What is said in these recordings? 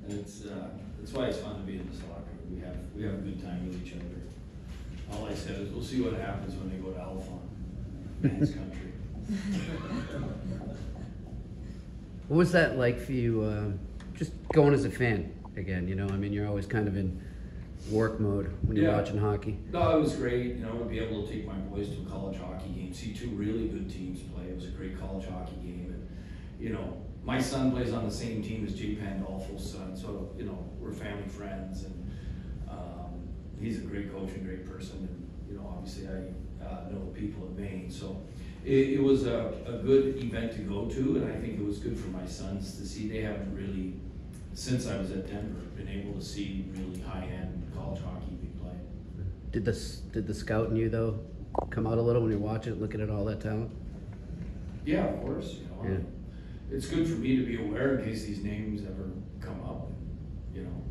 And that's why it's fun to be in this locker room. We have a good time with each other. All I said is we'll see what happens when they go to Alphon, man's country. What was that like for you, just going as a fan again? You know, I mean, you're always kind of in work mode when you're watching hockey. No, it was great, you know, to be able to take my boys to a college hockey game, see two really good teams play. It was a great college hockey game. And, you know, my son plays on the same team as Jay Pandolfo's son, so, you know, we're family friends. And he's a great coach and great person. And, you know, obviously I know the people of Maine. So it was a good event to go to, and I think it was good for my sons to see. They haven't really, since I was at Denver, been able to see really high-end college hockey be played. Did the scout in you, though, come out a little when you're watching it, looking at all that talent? Yeah, of course. You know, yeah. It's good for me to be aware in case these names ever come up. You know,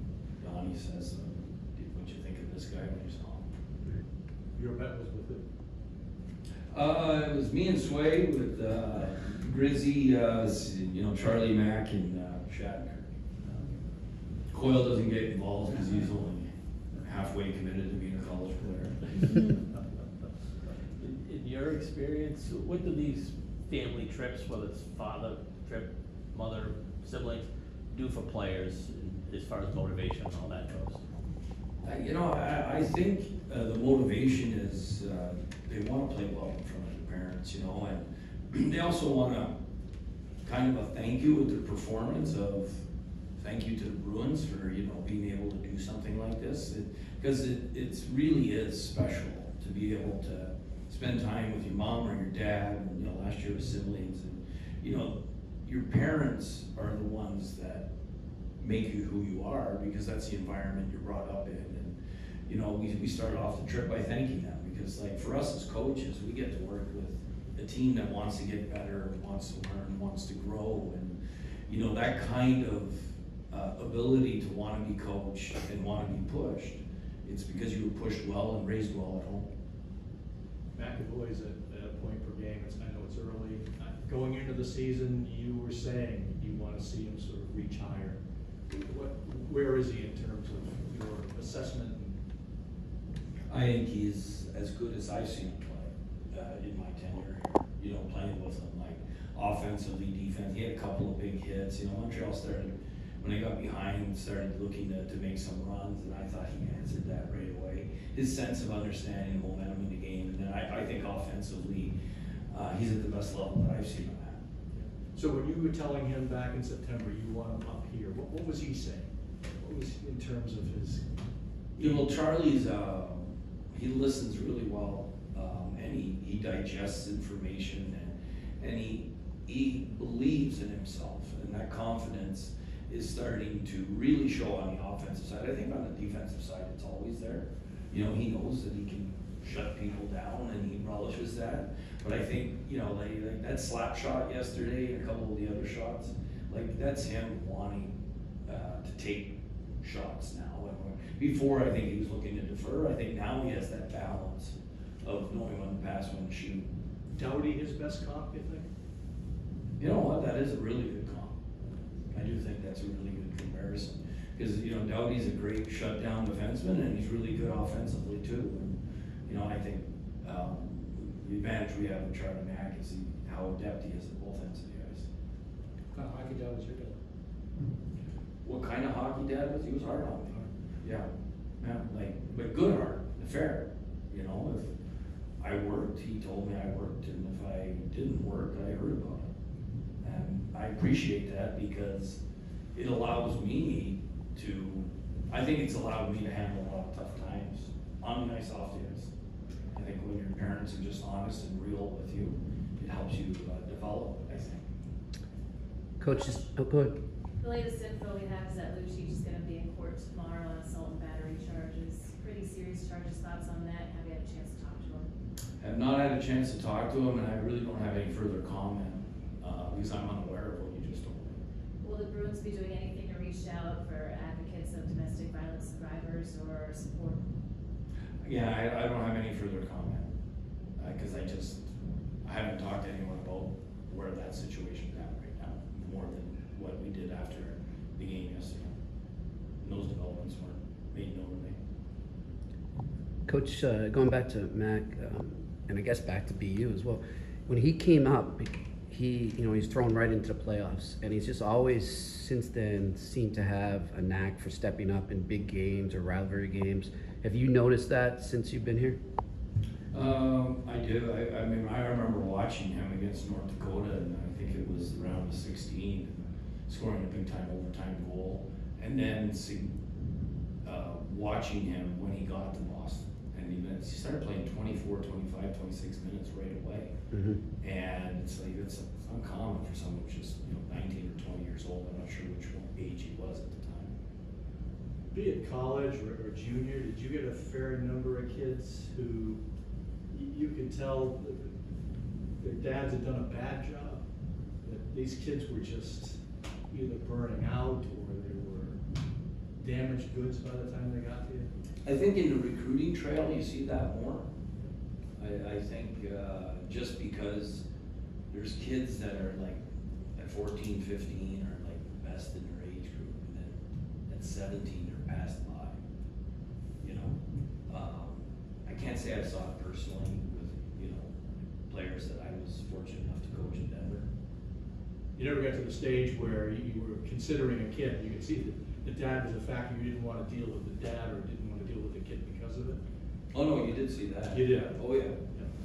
Donnie says, "What you think of this guy when you saw him?" Your bet was with who? It was me and Sway with Grizzy, you know, Charlie Mack and Shatner. Coyle doesn't get involved because he's only halfway committed to being a college player. In your experience, what do these family trips, whether it's father trip, mother, siblings, do for players as far as motivation and all that goes? You know, I think the motivation is they want to play well in front of their parents, you know, and they also want to kind of a thank you with their performance of thank you to the Bruins for, you know, being able to do something like this. Because it really is special to be able to spend time with your mom or your dad, and, you know, last year with siblings, and, you know, your parents are the ones that make you who you are, because that's the environment you're brought up in. And, you know, we started off the trip by thanking them, because, like, for us as coaches, we get to work with a team that wants to get better, wants to learn, wants to grow, and, you know, that kind of ability to want to be coached and want to be pushed, it's because you were pushed well and raised well at home. McAvoy's at a point per game. I know it's early. Going into the season, you were saying you want to see him sort of reach higher. Where is he in terms of your assessment? I think he's as good as I've seen him play in my tenure here. You know, playing with him, like offensively, defense. He had a couple of big hits. You know, Montreal started, when they got behind, started looking to make some runs, and I thought he answered that right away. His sense of understanding momentum in the game, and then I think offensively, he's at the best level that I've seen him at. So when you were telling him back in September you want him up here, what was he saying? What was in terms of his? You know, Charlie's he listens really well, and he digests information, and he believes in himself, and that confidence is starting to really show on the offensive side. I think on the defensive side, it's always there. You know, he knows that he can shut people down, and he relishes that. But I think, you know, like that slap shot yesterday and a couple of the other shots, like that's him wanting to take shots now. And before, I think he was looking to defer. I think now he has that balance of knowing when to pass, when to shoot. Doughty his best comp, you think? You know what? That is a really good comp. I do think that's a really good comparison. Because, you know, Doughty's a great shutdown defenseman, and he's really good offensively too. And, you know, I think the advantage we have with Charlie Mack is how adept he is at both ends of the ice. What kind of hockey dad was your dad? What kind of hockey dad was he? Was hard on me. Yeah, like, but good hard, fair. You know, if I worked, he told me I worked, and if I didn't work, I heard about it. And I appreciate that, because it allows me to, I think it's allowed me to handle a lot of tough times on the ice, off the ice. I think when your parents are just honest and real with you, it helps you develop, I think. Coach, go ahead. The latest info we have is that Lucic is going to be in court tomorrow on assault and battery charges. Pretty serious charges. Thoughts on that? Have you had a chance to talk to him? Have not had a chance to talk to him, and I really don't have any further comment because I'm unaware of what you just told me. Will the Bruins be doing anything to reach out for advocates of domestic violence survivors or support? Yeah, I don't have any further comment because I haven't talked to anyone about where that situation's at right now, more than what we did after the game yesterday. points weren't made known to me. Coach, going back to Mac, and I guess back to BU as well. When he came up, he's thrown right into the playoffs, and he's just always since then seemed to have a knack for stepping up in big games or rivalry games. Have you noticed that since you've been here? I do. I mean, I remember watching him against North Dakota, and I think it was the round of 16, scoring a big time overtime goal, and then watching him when he got to Boston. And he started playing 24, 25, 26 minutes right away. Mm-hmm. And it's like, it's uncommon for someone who's just 19 or 20 years old. I'm not sure which age he was at the time. Be it college or junior, did you get a fair number of kids who you could tell their dads had done a bad job? That these kids were just either burning out or they were damaged goods by the time they got to you? I think in the recruiting trail you see that more. I think just because there's kids that are like at 14, 15 are like the best in their age group, and then at 17 they're passed by. I can't say I saw it personally with players that I was fortunate enough to coach in Denver. You never got to the stage where you were considering a kid. You could see that the dad was a factor. You didn't want to deal with the dad or didn't want to deal with the kid because of it. Oh no, you did see that. You did. Oh yeah.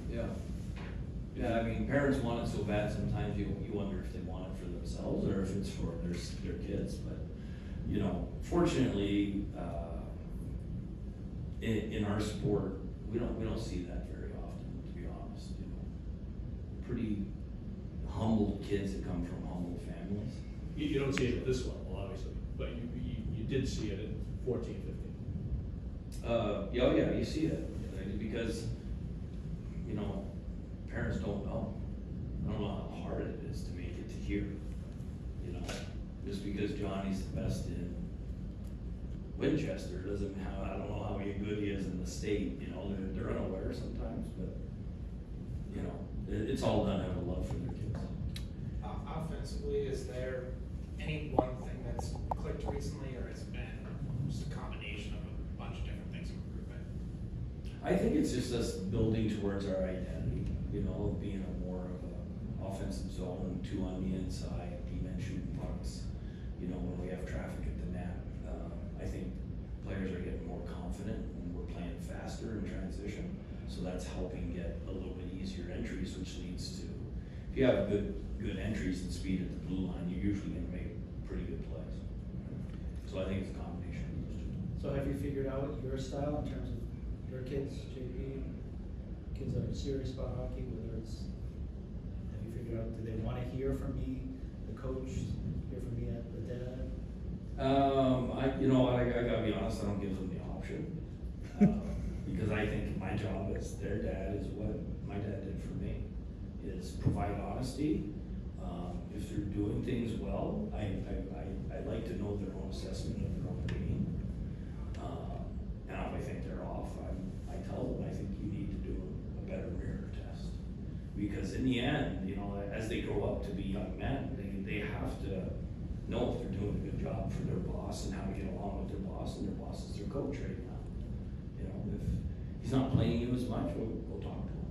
Yeah. I mean, parents want it so bad. Sometimes you wonder if they want it for themselves or if it's for their kids. But fortunately, in our sport, we don't see that very often. To be honest, pretty humble kids that come from humble families. You don't see it at this level, obviously, but you did see it at 14, 15. Yeah, you see it because parents don't know. I don't know how hard it is to make it to here. Just because Johnny's the best in Winchester doesn't mean I don't know how good he is in the state. They're unaware sometimes, but it's all done out of love for their kids. Offensively, is there any one thing that's clicked recently, or has it been just a combination of a bunch of different things in recruitment? I think it's just us building towards our identity, being a more of an offensive zone, 2 on the inside, D-men shooting pucks, when we have traffic at the net. I think players are getting more confident when we're playing faster in transition, so that's helping get a little bit easier entries, which leads to, if you have good entries and speed at the blue line, you're usually going to make pretty good plays. So I think it's a combination of those two. So have you figured out your style in terms of your kids, JP, kids that are serious about hockey, have you figured out, do they want to hear from me, the coach, hear from me, the dad? I gotta be honest, I don't give them the option. Because I think my job as their dad is what my dad did for me, is provide honesty. If they're doing things well, I like to know their own assessment of their own game. And if I think they're off, I tell them I think you need to do a better mirror test. Because in the end, as they grow up to be young men, they have to know if they're doing a good job for their boss and how to get along with their boss, and their boss is their coach right now. If he's not playing you as much, we'll talk to him.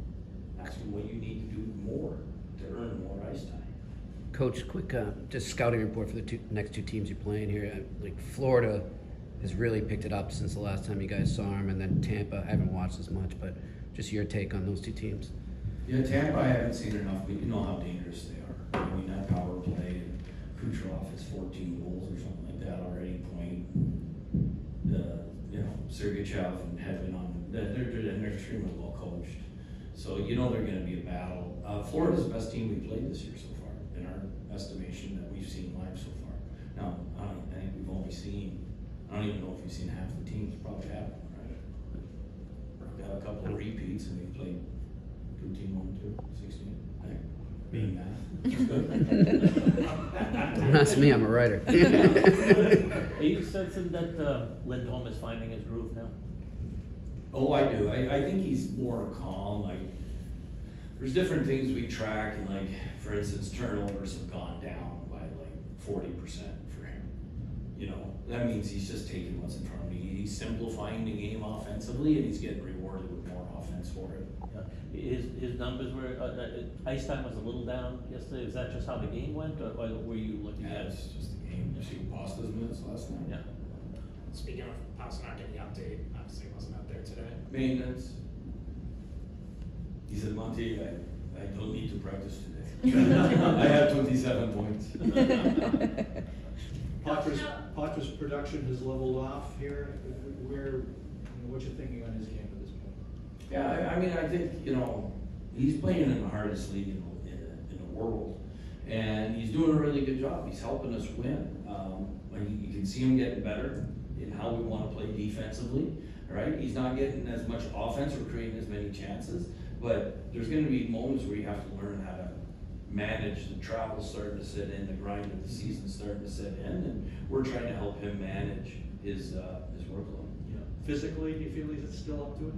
Ask him what you need to do more to earn more ice time. Coach, quick just scouting report for the next two teams you're playing here. Like Florida has really picked it up since the last time you guys saw them, and then Tampa, I haven't watched as much, but just your take on those two teams. Yeah, Tampa I haven't seen enough, but you know how dangerous they are. I mean, that power play, and Kucherov has 14 goals or something like that already, point. Sergachev and Hedman they're extremely well coached. So they're going to be a battle. Florida's the best team we've played this year so far, in our estimation that we've seen live so far. Now, I think we've only seen, I don't even know if we've seen half the teams, probably haven't, right? We've got a couple of repeats and we've played 2 team 1, 2, 16. I think being that. Don't ask me, I'm a writer. Are you sensing that Lindholm is finding his groove now? Oh, I do. I think he's more calm. Like, there's different things we track, and like, for instance, turnovers have gone down by like 40% for him. You know, that means he's just taking what's in front of him. He's simplifying the game offensively, and he's getting rewarded with more offense for it. Yeah. His numbers were, ice time was a little down yesterday. Is that just how the game went, or were you looking Yeah, at? it's just a game. Did you see Pasta's minutes last night? Yeah. Speaking of Pasternak, any update? Obviously, he wasn't out there today. Maintenance. He said, Monty, I don't need to practice today. I have 27 points. Potter's production has leveled off here. What's your thinking on his game at this point? Yeah, I mean, I think, you know, he's playing in the hardest league in the world, and he's doing a really good job. He's helping us win. You can see him getting better in how we want to play defensively, right? He's not getting as much offense or creating as many chances, but there's going to be moments where you have to learn how to manage the travel starting to set in, the grind of the season starting to set in, and we're trying to help him manage his workload. Yeah. Physically, do you feel he's still up to it?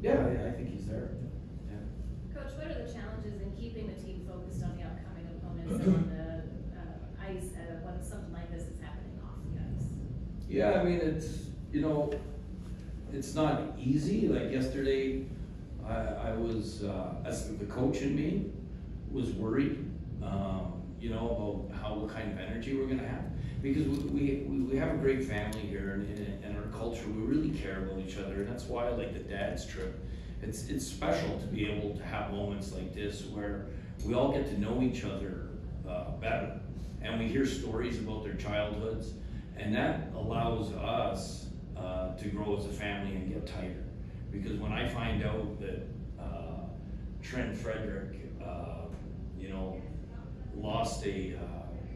Yeah, I think he's there. Yeah. Coach, what are the challenges in keeping the team focused on the upcoming opponents and on the ice when something like this is happening off the ice? Yeah, I mean, it's, you know, it's not easy. Like yesterday, I was, as the coach in me, was worried, you know, about what kind of energy we're gonna have. Because we have a great family here, and our culture, we really care about each other, and that's why I like the dad's trip. It's special to be able to have moments like this where we all get to know each other better, and we hear stories about their childhoods, and that allows us to grow as a family and get tighter. Because when I find out that Trent Frederick, you know, lost a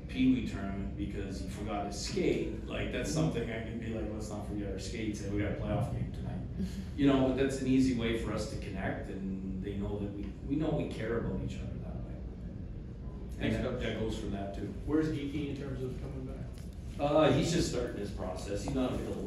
Pee Wee tournament because he forgot his skate, like that's something I can be like, let's not forget our skates, and we got a playoff game tonight. You know, but that's an easy way for us to connect, and they know that we know we care about each other that way. And that goes for that too. Where's Geeky in terms of coming back? He's just starting his process. He's not available